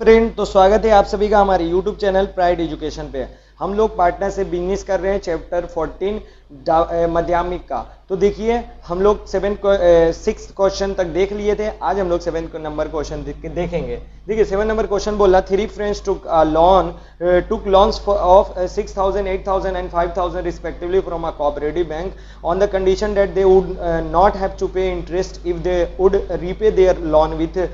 Friend, तो स्वागत है आप सभी का हमारे यूट्यूब चैनल प्राइड एजुकेशन पे। हम लोग पार्टनर से बिजनेस कर रहे हैं चैप्टर 14 माध्यमिक का। तो देखिए हम लोग 6 क्वेश्चन तक देख लिए थे। आज हम लोग 7 नंबर क्वेश्चन देखेंगे। देखिए 7 नंबर क्वेश्चन बोला 3 friends took loans of 6,000, 8,000 and 5,000 respectively from a cooperative bank on the condition that they would not have to pay interest if they would repay their loan within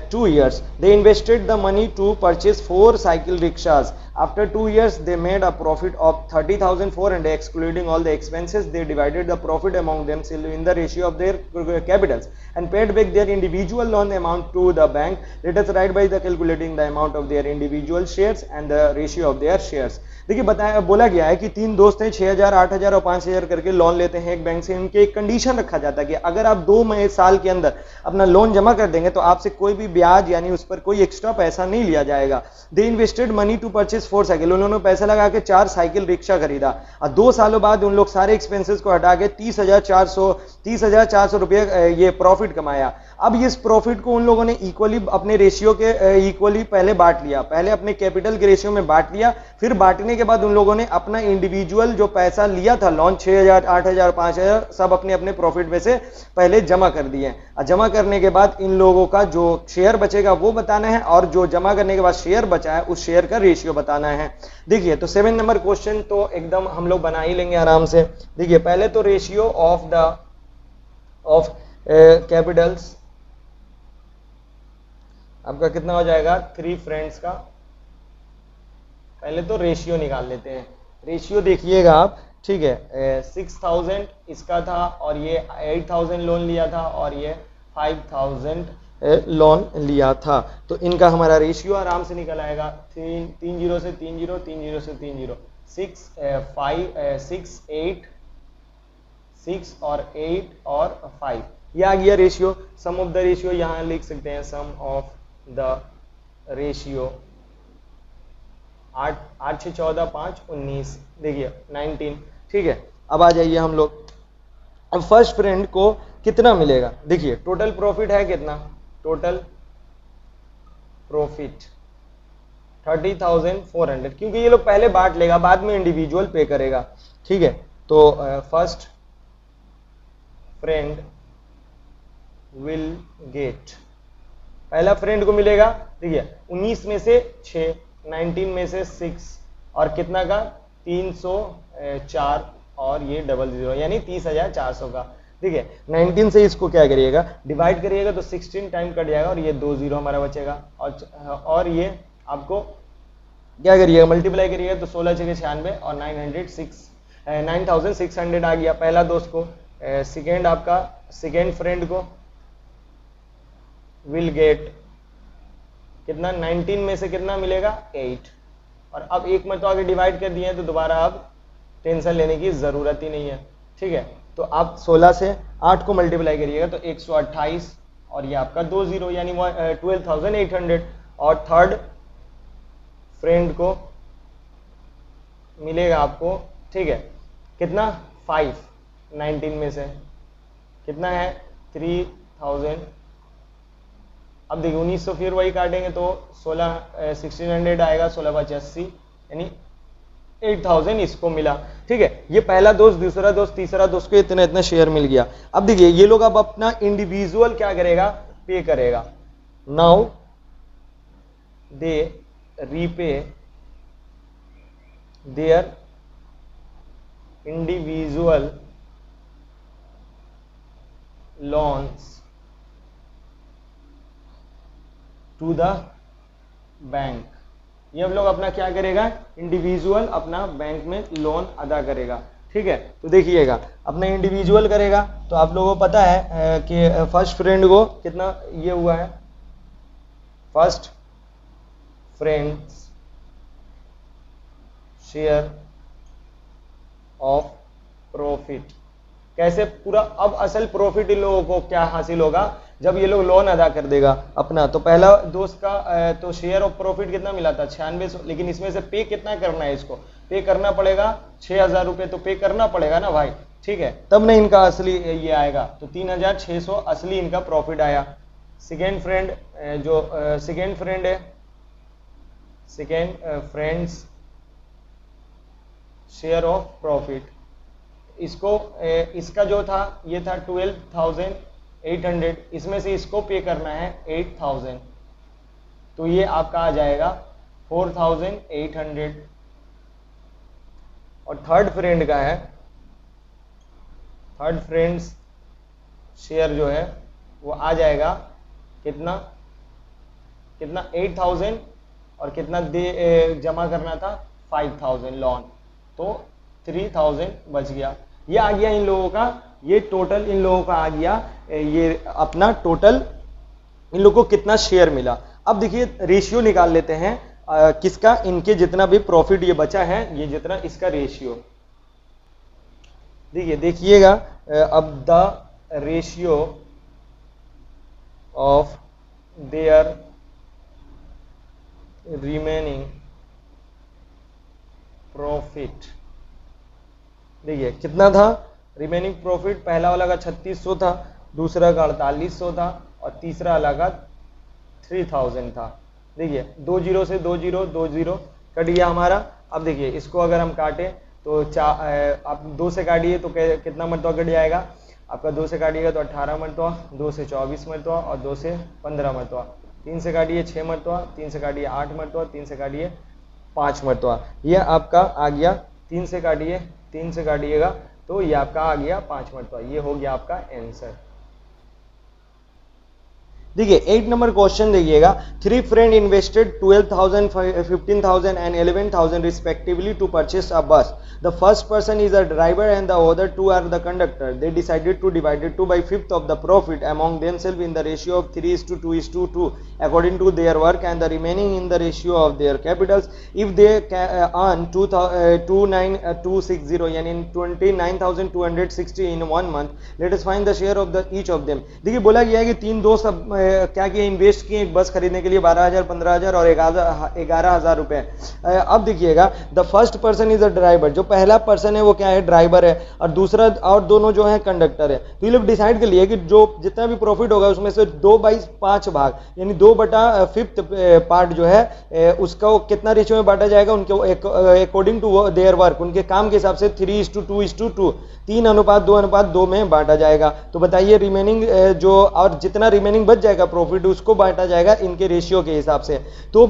2 years. They invested the money to purchase 4 cycle rickshaws. After 2 years, they made a profit of 30,400, excluding all the expenses. They divided the profit among themselves in the ratio of their capitals and paid back their individual loan amount to the bank. Let us write by the calculating the amount of their individual shares and the ratio of their shares. देखिए बताया बोला गया है कि 3 दोस्त हैं, 6,000, 8,000 और 5,000 करके लोन लेते हैं एक बैंक से। इनके एक कंडीशन रखा जाता है कि अगर आप 2 साल के अंदर अपना लोन जमा कर देंगे तो आपसे कोई भी ब्याज यानी उस पर कोई एक्स्ट्रा पैसा नहीं लिया जाएगा। They invested money to purchase 4 cycle. उन्होंने पैसा लगा के 4 साइकिल रिक्शा खरीदा और 2 सालों बाद उन लोग सारे एक्सपेंसेस को हटा के 30,400 रुपये ये प्रॉफिट कमाया। अब इस प्रॉफिट को उन लोगों ने इक्वली अपने रेशियो के इक्वली पहले बांट लिया, पहले अपने कैपिटल के रेशियो में बांट लिया। फिर बांटने के बाद उन लोगों ने अपना इंडिविजुअल जो पैसा लिया था लोन 6,000, 8,000, 5,000 सब अपने अपने प्रॉफिट में से पहले जमा कर दिए। और जमा करने के बाद इन लोगों का जो शेयर बचेगा वो बताना है और जो जमा करने के बाद शेयर बचा है उस शेयर का रेशियो बताना है। देखिए तो 7 नंबर क्वेश्चन तो एकदम हम लोग बना ही लेंगे आराम से। देखिए पहले तो रेशियो ऑफ कैपिटल्स आपका कितना हो जाएगा 3 फ्रेंड्स का। पहले तो रेशियो निकाल लेते हैं। रेशियो देखिएगा आप, ठीक है। 6,000 इसका था और ये 8,000 लोन लिया था और ये 5,000 लोन लिया था। तो इनका हमारा रेशियो आराम से निकल आएगा। 3 0 से 3 0, 3 0 से 3 0, 6 5 6 8 6 और 8 और 5 ये आ गया ratio. Sum of the ratio यहाँ लिख सकते हैं, सम ऑफ द रेशियो 8 6 14 5 19, देखिए 19, ठीक है। अब आ जाइए हम लोग, अब फर्स्ट फ्रेंड को कितना मिलेगा। देखिए टोटल प्रॉफिट है कितना, टोटल प्रॉफिट 30,400, क्योंकि ये लोग पहले बांट लेगा बाद में इंडिविजुअल पे करेगा, ठीक है। तो फर्स्ट फ्रेंड विल गेट, पहला फ्रेंड को मिलेगा, देखिए 19 में से 6, 19 में से 6 और कितना का 304 और ये 00 यानी 30,400 का। देखिए 19 से इसको क्या करिएगा डिवाइड करिएगा तो 16 टाइम कट जाएगा और ये 20 हमारा बचेगा। और ये आपको क्या करिएगा मल्टीप्लाई करिएगा तो 16 6 96 और 9,600 आ गया पहला दोस्त को। सेकेंड आपका सेकेंड फ्रेंड को विल गेट कितना, 19 में से कितना मिलेगा 8। और अब एक में तो आगे डिवाइड कर दिए हैं तो दोबारा अब टेंशन लेने की जरूरत ही नहीं है, ठीक है। तो आप 16 से 8 को मल्टीप्लाई करिएगा तो 128 और ये आपका 20 यानी 12,800। और थर्ड फ्रेंड को मिलेगा आपको, ठीक है, कितना 5, 19 में से कितना है 3,000। अब देखिए 1900 फिर वही काटेंगे तो 1600 आएगा, 16 5 80 यानी 8,000 इसको मिला, ठीक है। ये पहला दोस्त, दूसरा दोस्त, तीसरा दोस्त को इतना इतना शेयर मिल गया। अब देखिए ये लोग अब अपना इंडिविजुअल क्या करेगा पे करेगा। Now they repay their individual loans to the bank. ये हम लोग अपना क्या करेगा इंडिविजुअल अपना बैंक में लोन अदा करेगा, ठीक है। तो देखिएगा अपना इंडिविजुअल करेगा तो आप लोगों को पता है कि फर्स्ट फ्रेंड को कितना ये हुआ है, first friends share of profit. कैसे पूरा, अब असल प्रॉफिट इन लोगों को क्या हासिल होगा जब ये लोग लोन अदा कर देगा अपना। तो पहला दोस्त का तो शेयर ऑफ प्रॉफिट कितना मिला था 9600, लेकिन इसमें से पे कितना करना है, इसको पे करना पड़ेगा 6,000 रुपये, तो पे करना पड़ेगा ना भाई, ठीक है, तब नहीं इनका असली ये आएगा। तो 3,600 असली इनका प्रॉफिट आया, सेकेंड फ्रेंड जो सेकेंड फ्रेंड है, second friends share of profit, इसको इसका जो था ये था 12,800, इसमें से इसको पे करना है 8,000, तो ये आपका आ जाएगा 4,800। और थर्ड फ्रेंड का है, थर्ड फ्रेंड्स शेयर जो है वो आ जाएगा कितना कितना 8,000, और कितना जमा करना था 5,000 लोन, तो 3,000 बच गया। ये आ गया इन लोगों का, ये टोटल इन लोगों का आ गया, ये अपना टोटल इन लोगों को कितना शेयर मिला। अब देखिए रेशियो निकाल लेते हैं किसका, इनके जितना भी प्रॉफिट ये बचा है, ये जितना इसका रेशियो देखिएगा। अब the ratio of there remaining profit, देखिए कितना था रिमेनिंग प्रॉफिट, पहला वाला का 3600 था, दूसरा का 4800 था, और तीसरा वाला का 3000 था। देखिए 2 जीरो से 2 जीरो 2 जीरो कट गया हमारा। अब देखिए इसको अगर हम काटें तो आप 2 से काटिए तो कितना मरतबा कट जाएगा आपका, 2 से काटिएगा तो 18 मरतबा, 2 से 24 मरतबा, और 2 से 15 मरतबा, 3 से काटिए 6 मरतबा, 3 से काटिए 8 मरतबा, 3 से काटिए 5 मरतबा, ये आपका आ गया। 3 से काटिए, 3 से काटिएगा तो ये आपका आ गया 5 मरतबा, ये हो गया आपका आंसर। देखिए 8 नंबर क्वेश्चन देखिएगा, 3 friend invested 12,000, 15,000 and 11,000 respectively to purchase a bus. The first person is a driver and the other 2 are the conductor. They decided to divide 2/5 of the profit among themselves in the ratio of 3:2:2 according to their work and the remaining in the ratio of their capitals. If they earn 2,9,260 यानी 29,260 in 1 month, let us find the share of the each of them. देखिए बोला गया है कि 3 दोस्त क्या किए, invest किए एक बस खरीदने के लिए 12,000, 15,000 और 11,000 रुपए। अब देखिएगा the first person is a driver, जो पहला पर्सन है वो क्या है, ड्राइवर है, और दूसरा और दोनों जो है कंडक्टर है। तो ये लोग डिसाइड कर लिए कि जो जितना भी प्रॉफिट होगा उसमें से 2/5 भाग यानी 2/5 पार्ट जो है उसका कितना रेशियो में बांटा जाएगा, उनके अकॉर्डिंग टू देयर वर्क, उनके काम के हिसाब से 3:2:2 3:2:2 में बांटा जाएगा। तो बताइए रिमेनिंग जो और जितना रिमेनिंग बच जाएगा प्रॉफिट उसको बांटा जाएगा इनके रेशियो के हिसाब से। तो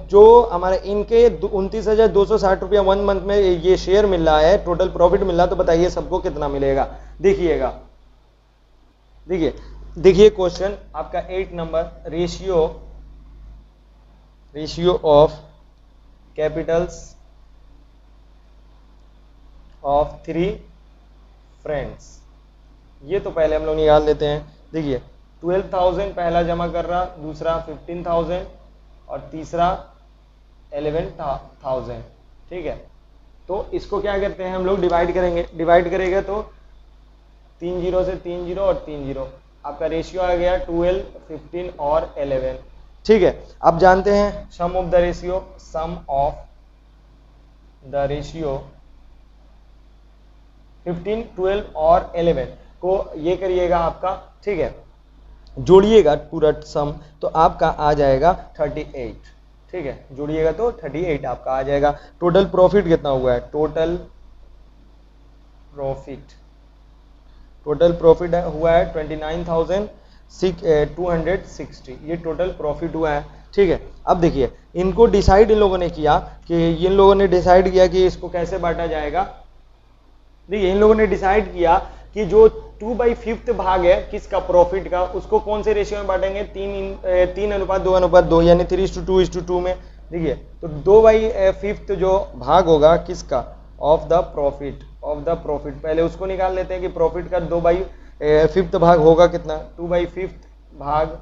जो हमारे इनके 29,260 रुपया 1 मंथ में ये शेयर मिल रहा है, टोटल प्रॉफिट मिल रहा है, तो बताइए सबको कितना मिलेगा। देखिएगा देखिए क्वेश्चन आपका 8 number, ratio of Capitals of 3 friends, ये तो पहले हम लोग निकाल लेते हैं। देखिए 12,000 पहला जमा कर रहा, दूसरा 15,000 और तीसरा 11,000, ठीक है। तो इसको क्या करते हैं हम लोग, डिवाइड करेंगे। डिवाइड करेंगे तो 3 जीरो से 3 जीरो और 3 जीरो, आपका रेशियो आ गया 12, 15 और 11, ठीक है। अब जानते हैं sum of the ratio, sum of the ratio 15, 12 और 11 को ये करिएगा आपका, ठीक है, जोड़िएगा पूरा सम तो आपका आ जाएगा 38, ठीक है, जोड़िएगा तो 38 आपका आ जाएगा। टोटल प्रॉफिट कितना हुआ है, टोटल प्रॉफिट हुआ है 29,260, ये टोटल प्रॉफिट हुआ है, ठीक है। अब देखिए इनको डिसाइड इन लोगों ने किया कि इन लोगों ने डिसाइड किया कि इसको कैसे बांटा जाएगा। देखिए इन लोगों ने डिसाइड किया कि जो 2/5 भाग है किसका, प्रॉफिट का, उसको कौन से रेशियो में बांटेंगे, 3:2:2 यानी 3:2:2 में। देखिए तो 2/5 जो भाग होगा किसका, ऑफ द प्रॉफिट, पहले उसको निकाल लेते हैं कि प्रॉफिट का 2/5 भाग होगा कितना, 2/5 भाग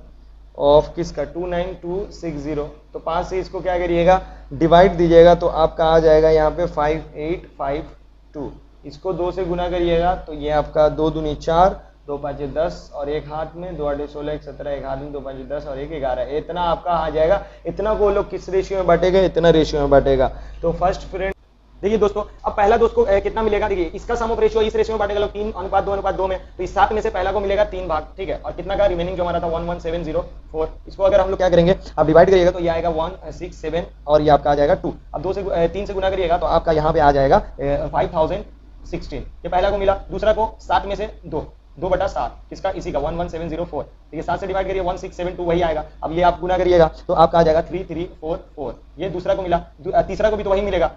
ऑफ किसका 29,260। तो 5 से इसको क्या करिएगा, डिवाइड दीजिएगा, तो आपका आ जाएगा यहाँ पे 5852। इसको 2 से गुना करिएगा तो ये आपका 2 दूनी 4, 2 5 10 और एक हाथ में, 2 8 16 1 17, एक हाथ में, 2 5 10 और एक 11, इतना आपका आ जाएगा। इतना को लोग किस रेशियो में बांटेगा, इतना रेशियो में बांटेगा। तो फर्स्ट फ्रेंड देखिए दोस्तों, अब पहला दोस्त को कितना मिलेगा, देखिए इसका सम ऑफ रेशियो इस रेशियो में बांटेगा लोग 3:2:2 में, तो इस 7 में से पहला को मिलेगा 3 भाग, ठीक है, और कितना का रिमेनिंग जो हमारा था 11704, इसको अगर हम लोग क्या करेंगे, आप डिवाइड करिएगा तो ये आएगा 167 और ये आपका आ जाएगा 2। अब 3 से गुना करिएगा तो आपका यहाँ पे आ जाएगा 5016, ये पहला को मिला। दूसरा को 7 में से 2/7 किसका, इसी का 11704, ठीक है, 7 से डिवाइड करिए 1672 वही आएगा। अब ये आप गुना करिएगा तो आपका आ जाएगा 3344, ये दूसरा को मिला। तीसरा को भी तो वही मिलेगा,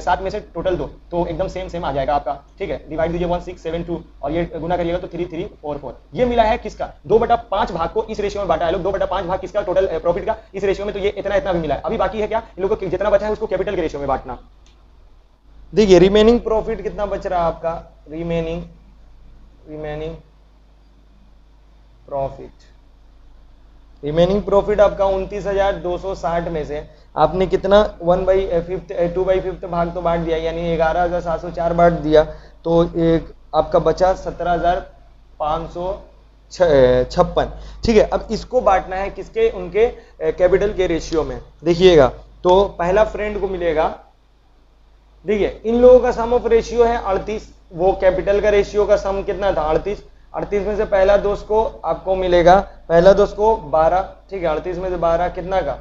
7 में से टोटल 2, तो एकदम सेम आ जाएगा आपका, ठीक है, डिवाइड दीजिए 1672 और ये गुना करिएगा तो 3344। ये मिला है किसका, 2/5 भाग को इस रेशियो में बांटा है लोग, 2/5 भाग किसका, टोटल प्रॉफिट का इस रेशियो में, तो ये इतना भी मिला है। अभी बाकी है क्या, इन लोगों को जितना बचा है उसको कैपिटल के रेशियो में बांटना। देखिए रिमेनिंग प्रॉफिट कितना बच रहा है आपका, रिमेनिंग प्रॉफिट आपका 29,260 में से आपने कितना 2/5 भाग तो बांट दिया, यानी 11,704 बांट दिया, तो एक आपका बचा 17,556, ठीक है। अब इसको बांटना है किसके, उनके कैपिटल के रेशियो में। देखिएगा तो पहला फ्रेंड को मिलेगा, देखिए इन लोगों का सम ऑफ रेशियो है 38, वो कैपिटल का रेशियो का सम कितना था 38 में से पहला दोस्त को आपको मिलेगा, पहला दोस्त को 12, ठीक है, 38 में से 12 कितना का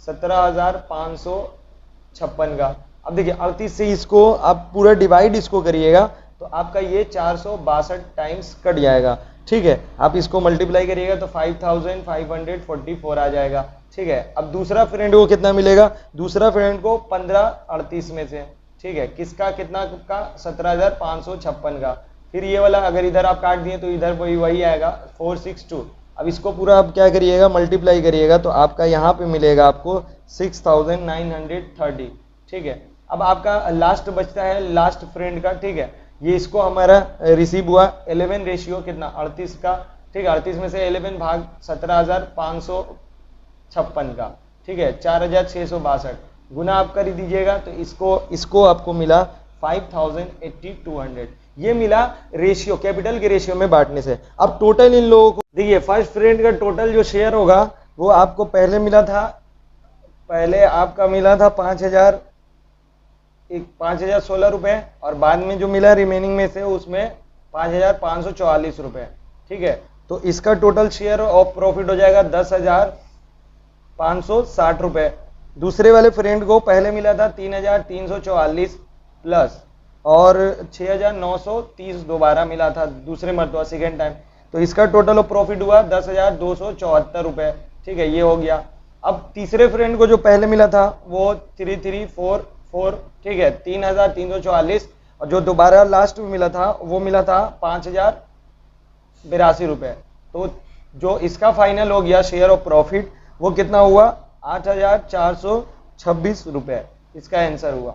17,556 का। अब देखिए 38 से इसको आप पूरा डिवाइड इसको करिएगा तो आपका ये 462 टाइम्स कट जाएगा, ठीक है। आप इसको मल्टीप्लाई करिएगा तो 5544 आ जाएगा, ठीक है। अब दूसरा फ्रेंड को कितना मिलेगा, दूसरा फ्रेंड को 1538 में से, ठीक है, किसका कितना का 17,556 का। फिर ये वाला अगर इधर आप काट दिए तो इधर वही आएगा 462। अब इसको पूरा आप क्या करिएगा, मल्टीप्लाई करिएगा तो आपका यहाँ पे मिलेगा आपको 6930, ठीक है। अब आपका लास्ट बचता है लास्ट फ्रेंड का, ठीक है, ये इसको हमारा रिसीव हुआ 11 रेशियो कितना 38 का, ठीक है, 38 में से 11 भाग 17,556 का, ठीक है, 4,662 गुना आप कर दीजिएगा तो इसको आपको मिला 5,8200, ये मिला रेशियो, कैपिटल के रेशियो में बांटने से। अब टोटल इन लोगों को देखिए, फर्स्ट फ्रेंड का टोटल जो शेयर होगा वो आपको पहले आपका मिला था 5,016 रुपए, और बाद में जो मिला रिमेनिंग में से उसमें 5,544 रुपए, ठीक है। तो इसका टोटल शेयर ऑफ प्रॉफिट हो जाएगा 10,560 रुपए। दूसरे वाले फ्रेंड को पहले मिला था 3,344 प्लस और 6,930 दोबारा मिला था दूसरे मरतबा सेकेंड टाइम, तो इसका टोटल ऑफ प्रॉफिट हुआ 10,274 रुपए, ठीक है, ये हो गया। अब तीसरे फ्रेंड को जो पहले मिला था वो 3,344, ठीक है, 3,344, और जो दोबारा लास्ट में मिला था वो मिला था 5,082 रुपए। तो जो इसका फाइनल हो गया शेयर ऑफ प्रॉफिट वो कितना हुआ 8,426 रुपए, इसका आंसर हुआ।